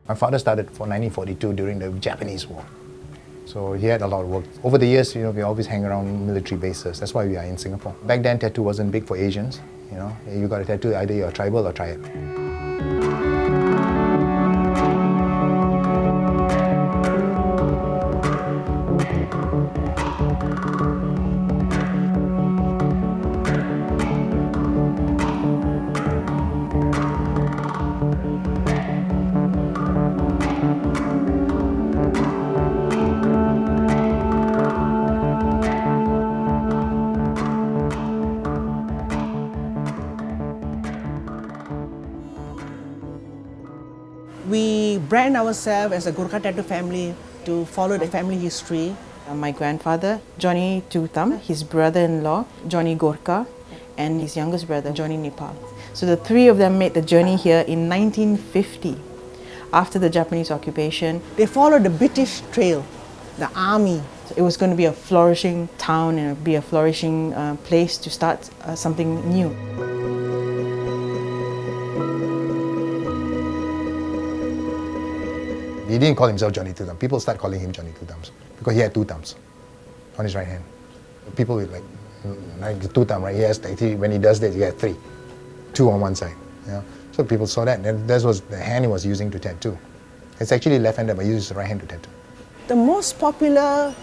My father started for 1942 during the Japanese War. So he had a lot of work. Over the years, we always hang around military bases. That's why we are in Singapore. Back then, tattoo wasn't big for Asians. You got a tattoo, either you're tribal or triad. We brand ourselves as a Gurkha Tattoo Family to follow the family history. My grandfather, Johnny Two Thumb, his brother-in-law, Johnny Gorkha, and his youngest brother, Johnny Nepal. So the three of them made the journey here in 1950, after the Japanese occupation. They followed the British trail, the army. It was going to be a flourishing town and be a flourishing place to start something new. He didn't call himself Johnny Two Thumbs. People start calling him Johnny Two Thumbs because he had two thumbs on his right hand. People with like two thumbs, right? He has when he does this, he had three, two on one side. So people saw that, and that was the hand he was using to tattoo. It's actually left-handed, but he uses his right hand to tattoo. The most popular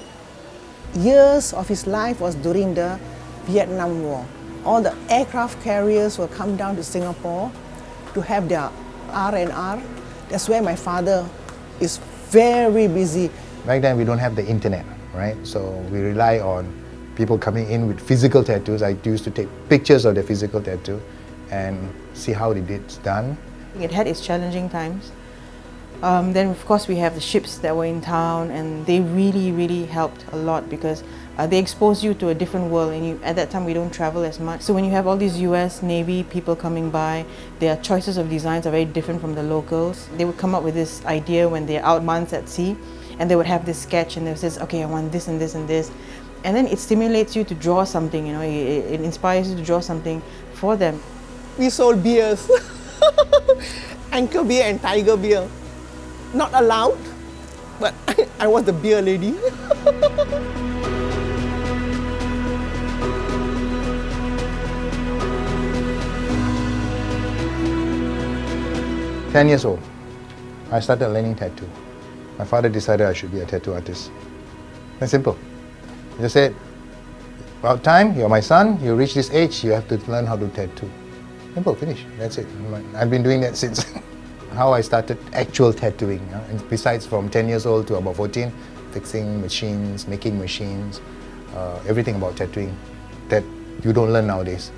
years of his life was during the Vietnam War. All the aircraft carriers will come down to Singapore to have their R&R. That's where my father is very busy. Back then we don't have the internet, right? So we rely on people coming in with physical tattoos. I used to take pictures of the physical tattoo and see how it's done. It had its challenging times. Then of course we have the ships that were in town, and they really helped a lot because they expose you to a different world, and at that time we don't travel as much. So when you have all these US Navy people coming by, their choices of designs are very different from the locals. They would come up with this idea when they're out months at sea, and they would have this sketch and they would say, okay, I want this and this and this. And then it stimulates you to draw something, it inspires you to draw something for them. We sold beers, Anchor beer and Tiger beer. Not allowed, but I was the beer lady. Ten years old, I started learning tattoo. My father decided I should be a tattoo artist. It's simple. He just said, about time, you're my son, you reach this age, you have to learn how to tattoo. Simple, finish, that's it. I've been doing that since. How I started actual tattooing. And besides from 10 years old to about 14, fixing machines, making machines, everything about tattooing that you don't learn nowadays.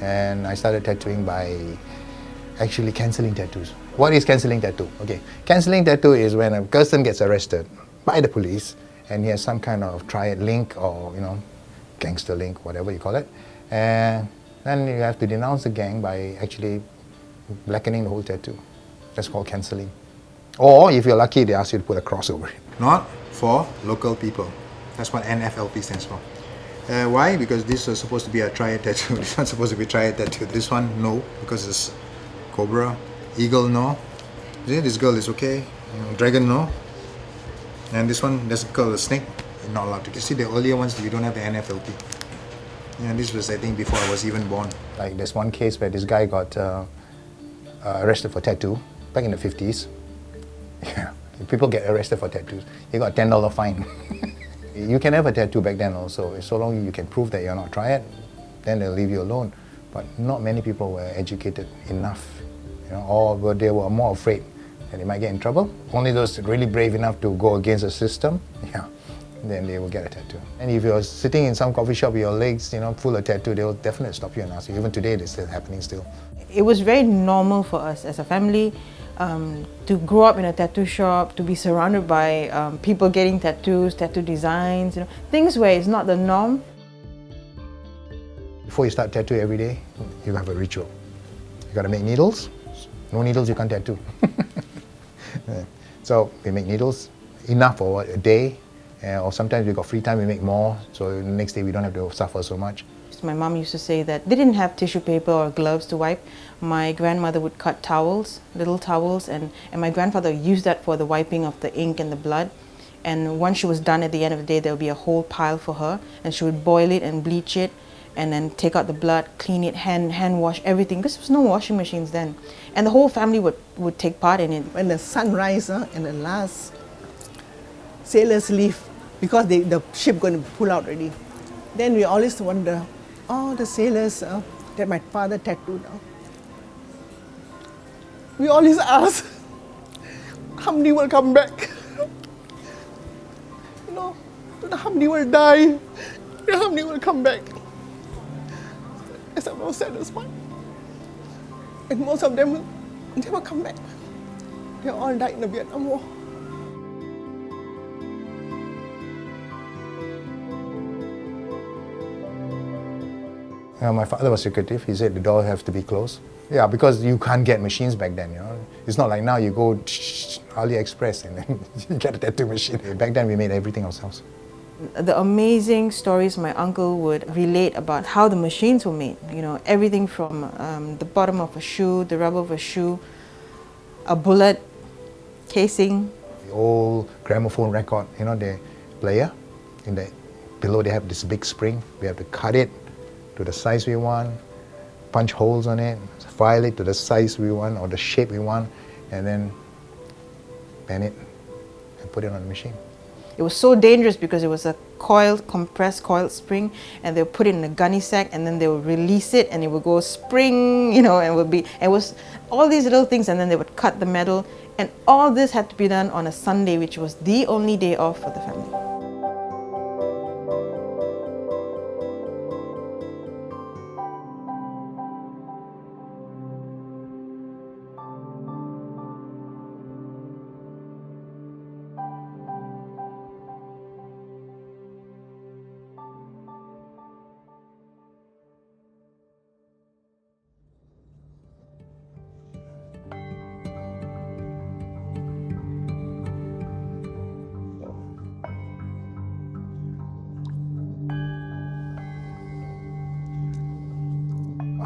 And I started tattooing by actually cancelling tattoos. What is cancelling tattoo? Okay, cancelling tattoo is when a person gets arrested by the police and he has some kind of triad link or gangster link, whatever you call it, and then you have to denounce the gang by actually blackening the whole tattoo. That's called cancelling. Or if you're lucky, they ask you to put a cross over it. Not for local people. That's what NFLP stands for. Why? Because this is supposed to be a triad tattoo. This one's supposed to be triad tattoo. This one, no, because it's cobra. Eagle, no. See, this girl is okay. Dragon, no. And this one, that's called a snake. You're not allowed to. You see, the earlier ones, you don't have the NFLP. This was, I think, before I was even born. Like, there's one case where this guy got arrested for tattoo back in the 50s. Yeah, people get arrested for tattoos. He got a $10 fine. You can have a tattoo back then also. So long you can prove that you're not triad, then they'll leave you alone. But not many people were educated enough, or they were more afraid that they might get in trouble. Only those really brave enough to go against the system, then they will get a tattoo. And if you're sitting in some coffee shop with your legs, full of tattoo, they'll definitely stop you and ask you. Even today, it's still happening still. It was very normal for us as a family to grow up in a tattoo shop, to be surrounded by people getting tattoos, tattoo designs, things where it's not the norm. Before you start tattoo every day, you have a ritual. You got to make needles. No needles, you can't tattoo. So we make needles, enough for a day, or sometimes we got free time, we make more, so the next day we don't have to suffer so much. So my mom used to say that they didn't have tissue paper or gloves to wipe. My grandmother would cut towels, little towels, and my grandfather used that for the wiping of the ink and the blood. And once she was done at the end of the day, there would be a whole pile for her, and she would boil it and bleach it, and then take out the blood, clean it, hand wash everything, because there was no washing machines then. And the whole family would take part in it. When the sun rises and the last sailors leave, because the ship going to pull out already, then we always wonder, oh, the sailors that my father tattooed. We always ask, how many will come back? You know, how many will die? How many will come back? It's the most saddest part. And most of them never come back. They all died in the Vietnam War. My father was secretive. He said the door has to be closed. Yeah, because you can't get machines back then, you know. It's not like now you go AliExpress and then you get a tattoo machine. Back then we made everything ourselves. The amazing stories my uncle would relate about how the machines were made. You know, everything from the bottom of a shoe, the rubber of a shoe, a bullet casing. The old gramophone record, you know, the player, below they have this big spring. We have to cut it to the size we want, punch holes on it, file it to the size we want or the shape we want, and then bend it and put it on the machine. It was so dangerous because it was a compressed coiled spring, and they would put it in a gunny sack, and then they would release it, and it would go spring, you know, and it was all these little things, and then they would cut the metal, and all this had to be done on a Sunday, which was the only day off for the family.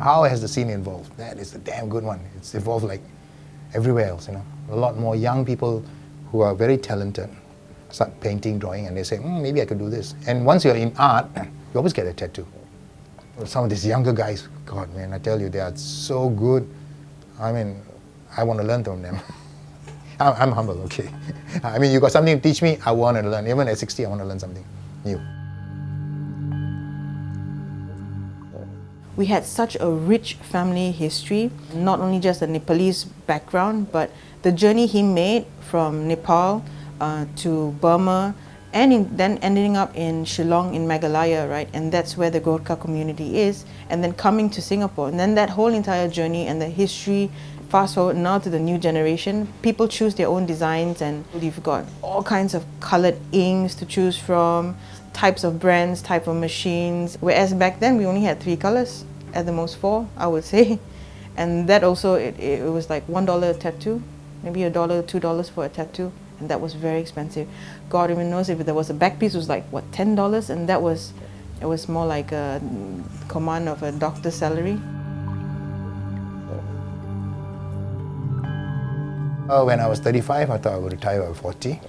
How has the scene evolved? That is a damn good one. It's evolved like everywhere else, you know. A lot more young people who are very talented start painting, drawing, and they say, maybe I could do this. And once you're in art, you always get a tattoo. Some of these younger guys, God, man, I tell you, they are so good. I mean, I want to learn from them. I'm humble, okay. I mean, you got something to teach me, I want to learn. Even at 60, I want to learn something new. We had such a rich family history, not only just a Nepalese background, but the journey he made from Nepal to Burma, and then ending up in Shillong in Meghalaya, right? And that's where the Gurkha community is, and then coming to Singapore. And then that whole entire journey and the history, fast forward now to the new generation, people choose their own designs, and you've got all kinds of colored inks to choose from, types of brands, type of machines, whereas back then we only had 3 colors, at the most 4, I would say. And that also, it was like $1 a tattoo, maybe $1, $2 for a tattoo, and that was very expensive. God even knows if there was a back piece, it was like, what, $10? And it was more like a command of a doctor's salary. When I was 35, I thought I would retire at 40.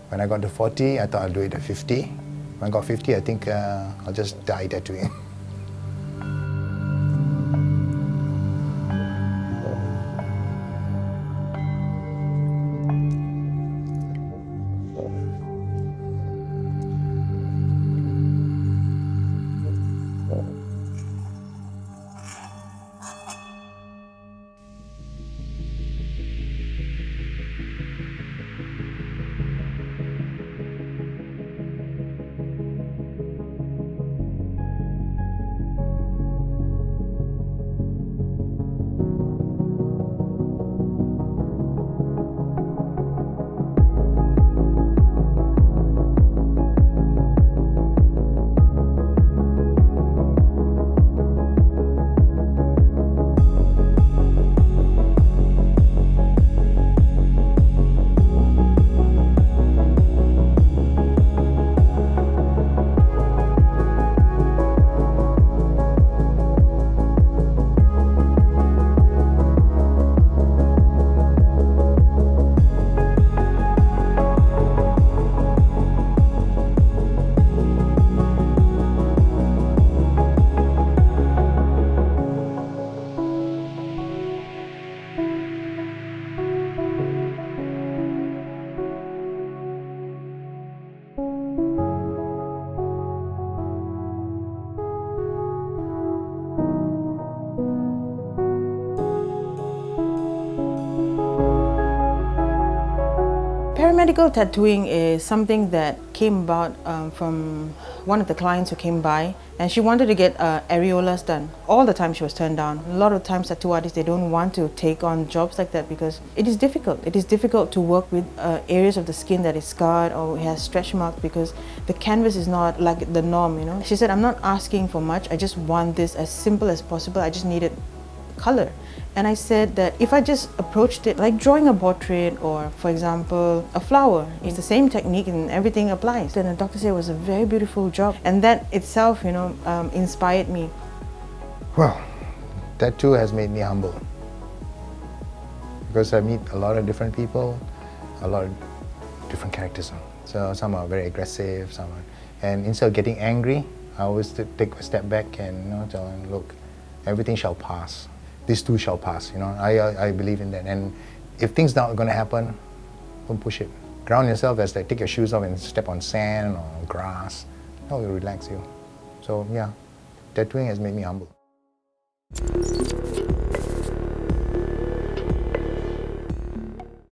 When I got to 40, I thought I'd do it at 50. When I got 50, I think I'll just die tattooing. medical tattooing is something that came about from one of the clients who came by, and she wanted to get areolas done. All the time she was turned down. A lot of times tattoo artists, they don't want to take on jobs like that because it is difficult. It is difficult to work with areas of the skin that is scarred or has stretch marks because the canvas is not like the norm, you know. She said, I'm not asking for much, I just want this as simple as possible, I just needed color. And I said that if I just approached it like drawing a portrait or, for example, a flower, it's the same technique and everything applies. And the doctor said it was a very beautiful job. And that itself, you know, inspired me. Well, tattoo has made me humble. Because I meet a lot of different people, a lot of different characters. So some are very aggressive, some are, and instead of getting angry, I always take a step back and, you know, tell them, look, everything shall pass. This too shall pass, you know. I believe in that. And if things not going to happen, don't push it. Ground yourself as like take your shoes off and step on sand or grass. That will relax you. So yeah, tattooing has made me humble.